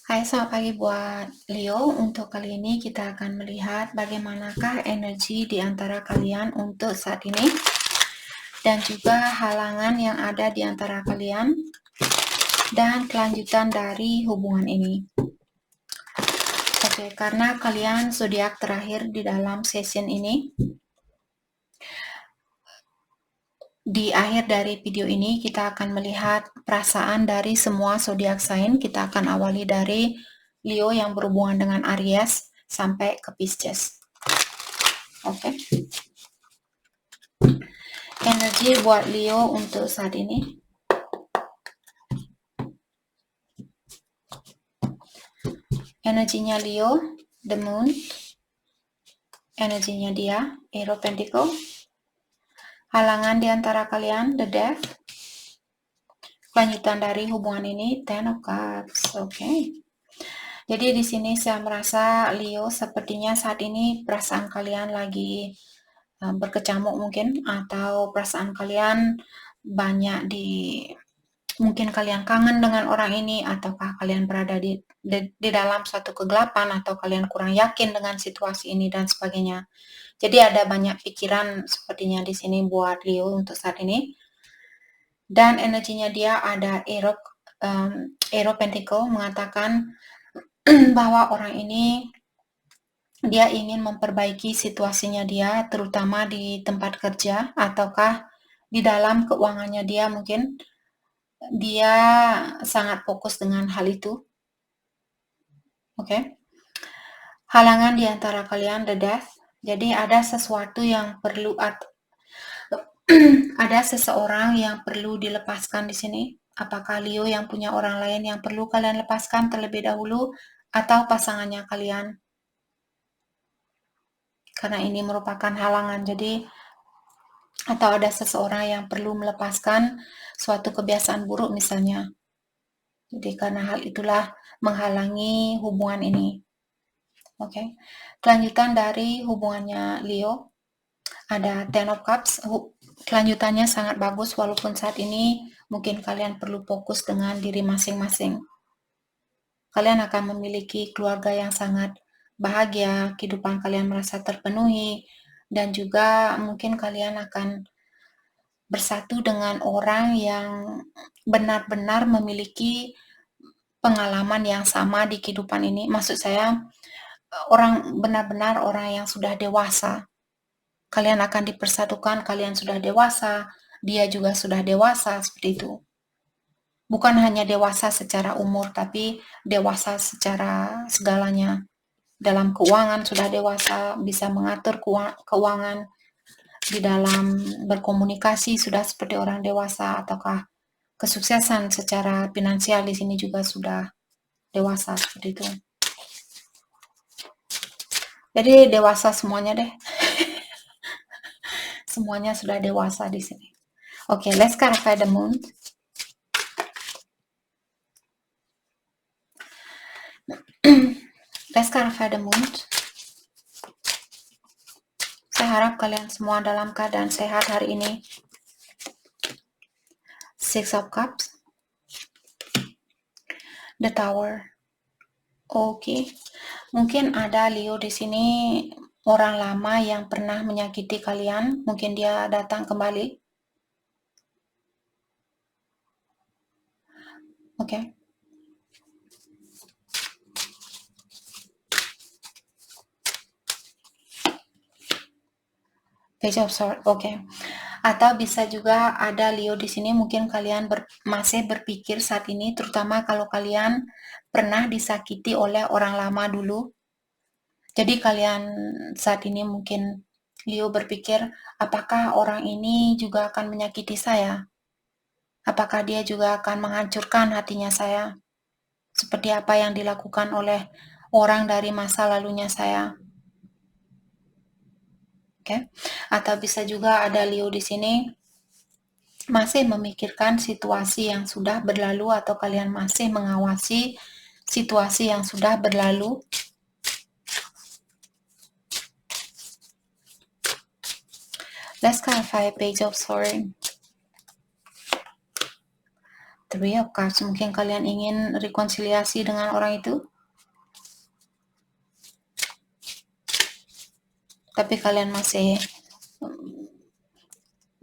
Hai, selamat pagi buat Leo. Untuk kali ini kita akan melihat bagaimanakah energi di antara kalian untuk saat ini dan juga halangan yang ada di antara kalian dan kelanjutan dari hubungan ini. Oke, karena kalian zodiak terakhir di dalam session ini, di akhir dari video ini kita akan melihat perasaan dari semua zodiak sign. Kita akan awali dari Leo yang berhubungan dengan Aries sampai ke Pisces. Oke. Energi buat Leo untuk saat ini. Energinya Leo, the Moon. Energinya dia, Eight of Pentacles. Halangan di antara kalian, the Death. Kelanjutan dari hubungan ini, Ten of Cups. Oke. Jadi di sini saya merasa Leo sepertinya saat ini perasaan kalian lagi berkecamuk mungkin, atau perasaan kalian banyak mungkin kalian kangen dengan orang ini, ataukah kalian berada di dalam suatu kegelapan, atau kalian kurang yakin dengan situasi ini dan sebagainya. Jadi ada banyak pikiran sepertinya di sini buat Leo untuk saat ini. Dan energinya dia ada Eight of Pentacles mengatakan bahwa orang ini dia ingin memperbaiki situasinya dia, terutama di tempat kerja, ataukah di dalam keuangannya dia mungkin. Dia sangat fokus dengan hal itu. Oke. Halangan di antara kalian, the Death. Jadi ada sesuatu yang perlu ada seseorang yang perlu dilepaskan di sini. Apakah Leo yang punya orang lain yang perlu kalian lepaskan terlebih dahulu, atau pasangannya kalian? Karena ini merupakan halangan, jadi atau ada seseorang yang perlu melepaskan suatu kebiasaan buruk misalnya. Jadi karena hal itulah menghalangi hubungan ini. Oke. Kelanjutan dari hubungannya Leo ada Ten of Cups. Kelanjutannya sangat bagus, walaupun saat ini mungkin kalian perlu fokus dengan diri masing-masing. Kalian akan memiliki keluarga yang sangat bahagia, kehidupan kalian merasa terpenuhi, dan juga mungkin kalian akan bersatu dengan orang yang benar-benar memiliki pengalaman yang sama di kehidupan ini. Maksud saya, benar-benar orang yang sudah dewasa. Kalian akan dipersatukan, kalian sudah dewasa, dia juga sudah dewasa, seperti itu. Bukan hanya dewasa secara umur, tapi dewasa secara segalanya. Dalam keuangan sudah dewasa, bisa mengatur keuangan. Di dalam berkomunikasi sudah seperti orang dewasa, ataukah kesuksesan secara finansial di sini juga sudah dewasa, seperti itu. Jadi dewasa semuanya deh. Semuanya sudah dewasa di sini. Oke, let's clarify the moon. Let's clarify the moon. Saya harap kalian semua dalam keadaan sehat hari ini. Six of Cups. The Tower. Oke. Mungkin ada Leo di sini, orang lama yang pernah menyakiti kalian, mungkin dia datang kembali. Oke. Page of Swords. Oke. Atau bisa juga ada Leo di sini, mungkin kalian masih berpikir saat ini, terutama kalau kalian pernah disakiti oleh orang lama dulu. Jadi kalian saat ini mungkin Leo berpikir, apakah orang ini juga akan menyakiti saya? Apakah dia juga akan menghancurkan hatinya saya? Seperti apa yang dilakukan oleh orang dari masa lalunya saya? Oke. Atau bisa juga ada Leo di sini masih memikirkan situasi yang sudah berlalu, atau kalian masih mengawasi situasi yang sudah berlalu. Let's clarify Page of Swords. Three of Cups, mungkin kalian ingin rekonsiliasi dengan orang itu, tapi kalian masih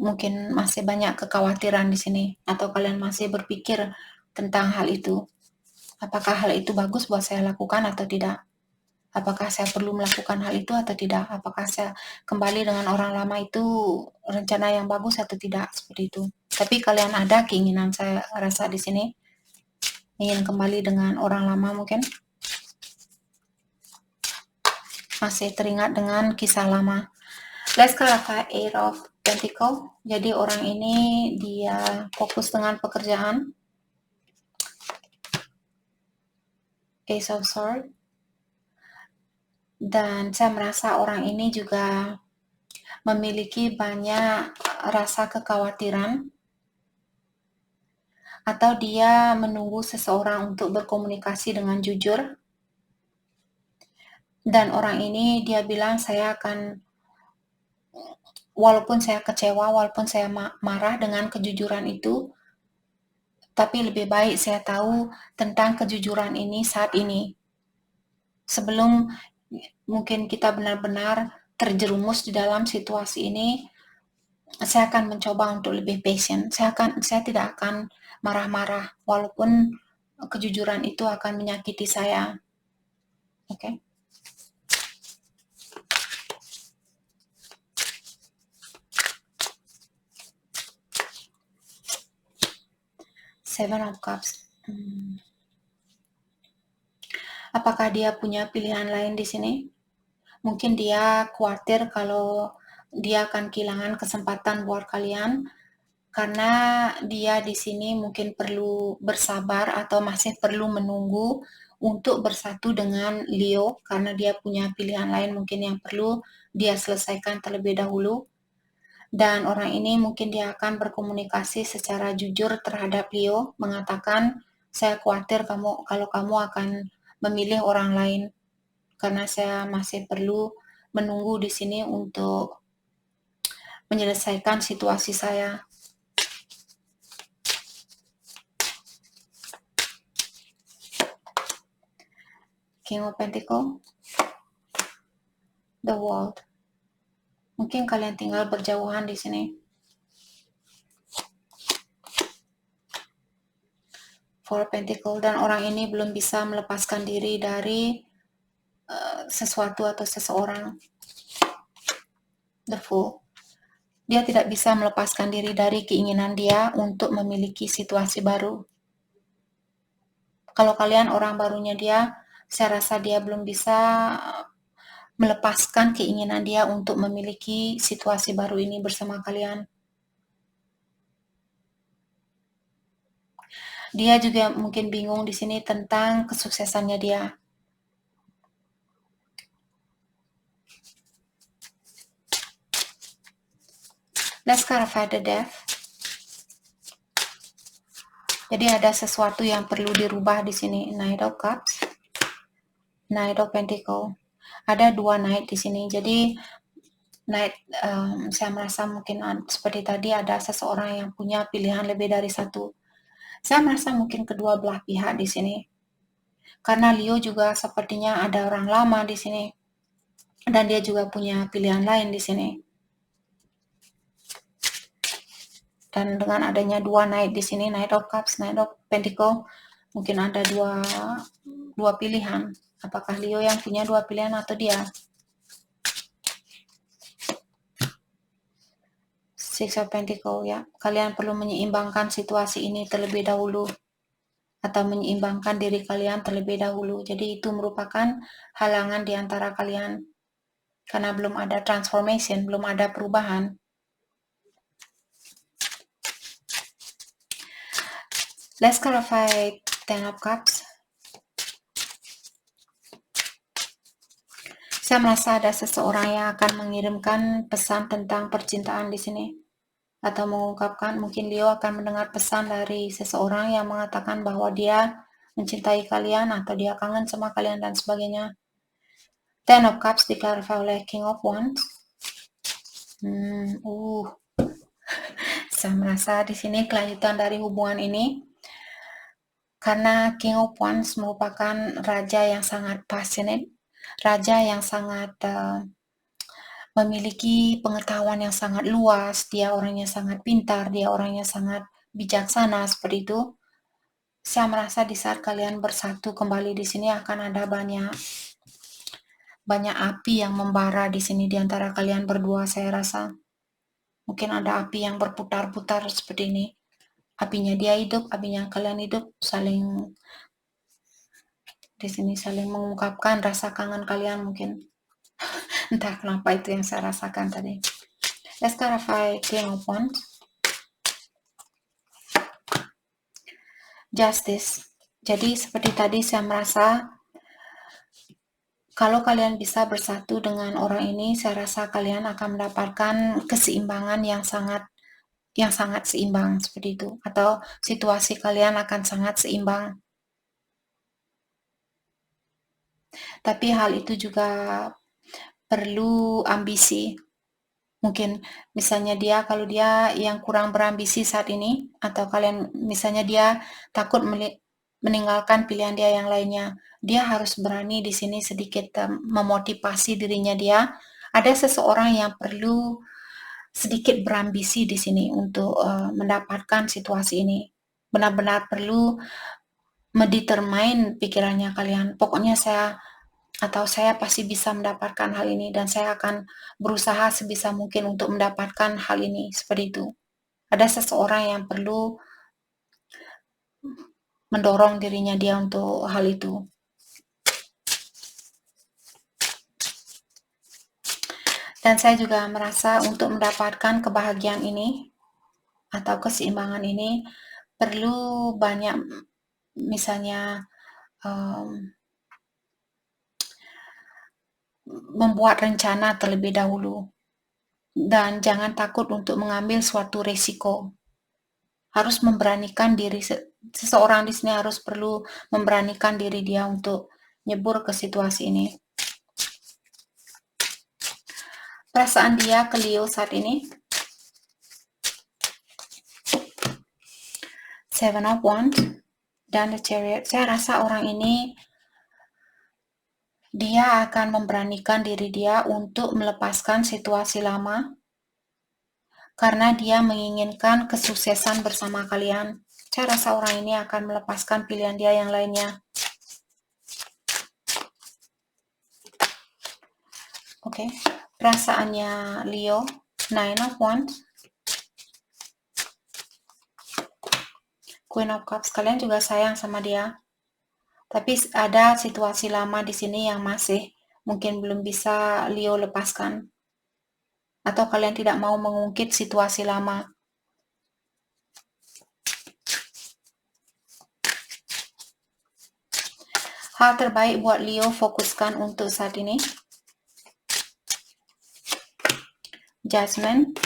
mungkin masih banyak kekhawatiran di sini, atau kalian masih berpikir tentang hal itu. Apakah hal itu bagus buat saya lakukan atau tidak? Apakah saya perlu melakukan hal itu atau tidak? Apakah saya kembali dengan orang lama itu rencana yang bagus atau tidak? Seperti itu. Tapi kalian ada keinginan, saya rasa di sini ingin kembali dengan orang lama, mungkin masih teringat dengan kisah lama. Let's clarify Eight of Pentacle. Jadi orang ini dia fokus dengan pekerjaan. Ace of Swords. Dan saya merasa orang ini juga memiliki banyak rasa kekhawatiran, atau dia menunggu seseorang untuk berkomunikasi dengan jujur. Dan orang ini dia bilang, saya akan, walaupun saya kecewa, walaupun saya marah dengan kejujuran itu, tapi lebih baik saya tahu tentang kejujuran ini saat ini, sebelum mungkin kita benar-benar terjerumus di dalam situasi ini. Saya akan mencoba untuk lebih patient. Saya tidak akan marah-marah, walaupun kejujuran itu akan menyakiti saya. Oke. Seven of Cups. Apakah dia punya pilihan lain di sini? Mungkin dia khawatir kalau dia akan kehilangan kesempatan buat kalian, karena dia di sini mungkin perlu bersabar atau masih perlu menunggu untuk bersatu dengan Leo, karena dia punya pilihan lain mungkin yang perlu dia selesaikan terlebih dahulu. Dan orang ini mungkin dia akan berkomunikasi secara jujur terhadap Leo, mengatakan, saya khawatir kalau kamu akan memilih orang lain, karena saya masih perlu menunggu di sini untuk menyelesaikan situasi saya. King of Pentacle, The World. Mungkin kalian tinggal berjauhan di sini. Four Pentacle, dan orang ini belum bisa melepaskan diri dari sesuatu atau seseorang. The Fool. Dia tidak bisa melepaskan diri dari keinginan dia untuk memiliki situasi baru. Kalau kalian orang barunya dia, saya rasa dia belum bisa melepaskan keinginan dia untuk memiliki situasi baru ini bersama kalian. Dia juga mungkin bingung di sini tentang kesuksesannya dia. Let's clarify the Death. Jadi ada sesuatu yang perlu dirubah di sini. Knight of Cups, Knight of Pentacle. Ada dua Knight di sini. Jadi Knight, saya merasa mungkin seperti tadi ada seseorang yang punya pilihan lebih dari satu. Saya merasa mungkin kedua belah pihak di sini. Karena Leo juga sepertinya ada orang lama di sini. Dan dia juga punya pilihan lain di sini. Dan dengan adanya dua Knight di sini, Knight of Cups, Knight of Pentacle, mungkin ada dua pilihan. Apakah Leo yang punya dua pilihan atau dia? Six of Pentacle, ya. Kalian perlu menyeimbangkan situasi ini terlebih dahulu, atau menyeimbangkan diri kalian terlebih dahulu. Jadi itu merupakan halangan di antara kalian, karena belum ada transformation, belum ada perubahan. Let's clarify Ten of Cups. Saya merasa ada seseorang yang akan mengirimkan pesan tentang percintaan di sini, atau mengungkapkan, mungkin Leo akan mendengar pesan dari seseorang yang mengatakan bahwa dia mencintai kalian atau dia kangen sama kalian dan sebagainya. Ten of Cups diklarify oleh King of Wands. Saya merasa di sini kelanjutan dari hubungan ini. Karena King of Wands merupakan raja yang sangat passionate, raja yang sangat memiliki pengetahuan yang sangat luas, dia orangnya sangat pintar, dia orangnya sangat bijaksana seperti itu. Saya merasa di saat kalian bersatu kembali di sini akan ada banyak api yang membara di sini di antara kalian berdua. Saya rasa mungkin ada api yang berputar-putar seperti ini. Apinya dia hidup, apinya kalian hidup, saling di sini saling mengungkapkan rasa kangen kalian mungkin. Entah kenapa itu yang saya rasakan tadi. Let's clarify King of Wands. Justice. Jadi seperti tadi saya merasa kalau kalian bisa bersatu dengan orang ini, saya rasa kalian akan mendapatkan keseimbangan yang sangat seimbang seperti itu, atau situasi kalian akan sangat seimbang. Tapi hal itu juga perlu ambisi. Mungkin misalnya kalau dia yang kurang berambisi saat ini, atau kalian misalnya dia takut meninggalkan pilihan dia yang lainnya, dia harus berani di sini sedikit memotivasi dirinya dia. Ada seseorang yang perlu sedikit berambisi di sini untuk mendapatkan situasi ini. Benar-benar perlu mendetermine pikirannya kalian. Pokoknya saya pasti bisa mendapatkan hal ini dan saya akan berusaha sebisa mungkin untuk mendapatkan hal ini, seperti itu. Ada seseorang yang perlu mendorong dirinya dia untuk hal itu. Dan saya juga merasa untuk mendapatkan kebahagiaan ini atau keseimbangan ini perlu banyak, misalnya membuat rencana terlebih dahulu. Dan jangan takut untuk mengambil suatu resiko. Harus memberanikan diri, seseorang di sini harus perlu memberanikan diri dia untuk nyebur ke situasi ini. Perasaan dia ke Leo saat ini. Seven of Wands dan The Chariot. Saya rasa orang ini dia akan memberanikan diri dia untuk melepaskan situasi lama karena dia menginginkan kesuksesan bersama kalian. Saya rasa orang ini akan melepaskan pilihan dia yang lainnya. Oke, perasaannya Leo, Nine of Wands, Queen of Cups. Kalian juga sayang sama dia, tapi ada situasi lama di sini yang masih mungkin belum bisa Leo lepaskan, atau kalian tidak mau mengungkit situasi lama. Hal terbaik buat Leo fokuskan untuk saat ini. Judgment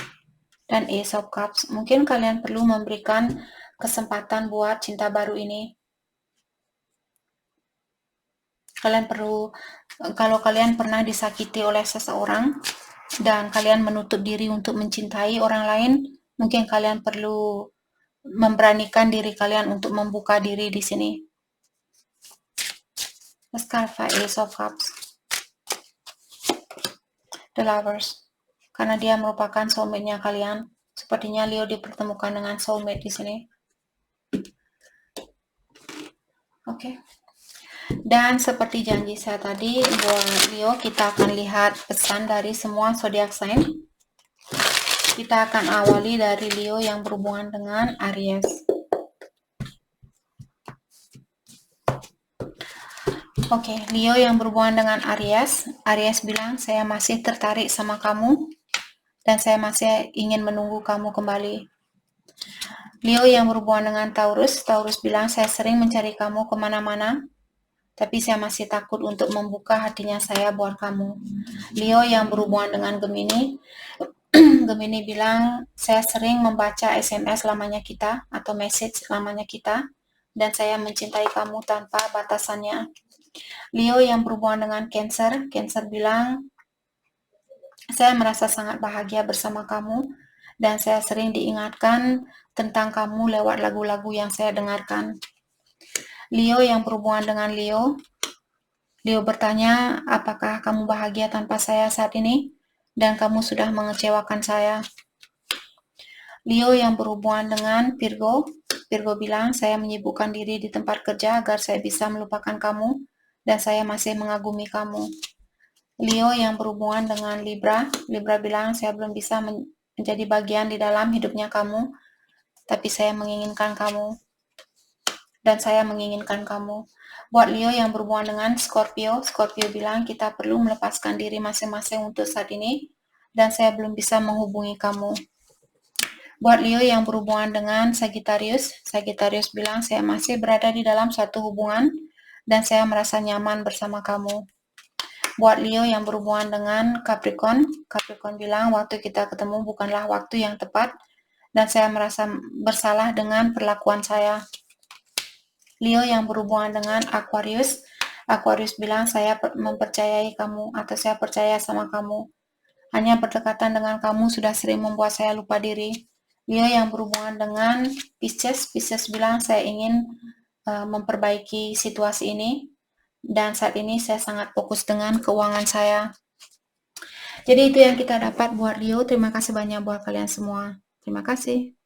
dan Ace of Cups. Mungkin kalian perlu memberikan kesempatan buat cinta baru ini. Kalian perlu, kalau kalian pernah disakiti oleh seseorang dan kalian menutup diri untuk mencintai orang lain, mungkin kalian perlu memberanikan diri kalian untuk membuka diri di sini. Let's clarify Ace of Cups. The Lovers. Karena dia merupakan soulmate-nya kalian. Sepertinya Leo dipertemukan dengan soulmate di sini. Oke. Dan seperti janji saya tadi, buat Leo kita akan lihat pesan dari semua zodiak sign. Kita akan awali dari Leo yang berhubungan dengan Aries. Oke, Leo yang berhubungan dengan Aries. Aries bilang, saya masih tertarik sama kamu dan saya masih ingin menunggu kamu kembali. Leo yang berhubungan dengan Taurus. Taurus bilang, saya sering mencari kamu kemana-mana, tapi saya masih takut untuk membuka hatinya saya buat kamu. Leo yang berhubungan dengan Gemini. Gemini bilang, saya sering membaca SMS lamanya kita atau message lamanya kita, dan saya mencintai kamu tanpa batasannya. Leo yang berhubungan dengan Cancer. Cancer bilang, saya merasa sangat bahagia bersama kamu, dan saya sering diingatkan tentang kamu lewat lagu-lagu yang saya dengarkan. Leo yang berhubungan dengan Leo. Leo bertanya, apakah kamu bahagia tanpa saya saat ini? Dan kamu sudah mengecewakan saya. Leo yang berhubungan dengan Virgo. Virgo bilang, saya menyibukkan diri di tempat kerja agar saya bisa melupakan kamu, dan saya masih mengagumi kamu. Leo yang berhubungan dengan Libra. Libra bilang, saya belum bisa menjadi bagian di dalam hidupnya kamu, tapi saya menginginkan kamu, dan saya menginginkan kamu. Buat Leo yang berhubungan dengan Scorpio, Scorpio bilang kita perlu melepaskan diri masing-masing untuk saat ini, dan saya belum bisa menghubungi kamu. Buat Leo yang berhubungan dengan Sagittarius, Sagittarius bilang saya masih berada di dalam suatu hubungan, dan saya merasa nyaman bersama kamu. Buat Leo yang berhubungan dengan Capricorn, Capricorn bilang waktu kita ketemu bukanlah waktu yang tepat, dan saya merasa bersalah dengan perlakuan saya. Leo yang berhubungan dengan Aquarius, Aquarius bilang saya mempercayai kamu, atau saya percaya sama kamu. Hanya berdekatan dengan kamu sudah sering membuat saya lupa diri. Leo yang berhubungan dengan Pisces, Pisces bilang saya ingin memperbaiki situasi ini, dan saat ini saya sangat fokus dengan keuangan saya. Jadi itu yang kita dapat buat Leo. Terima kasih banyak buat kalian semua. Terima kasih.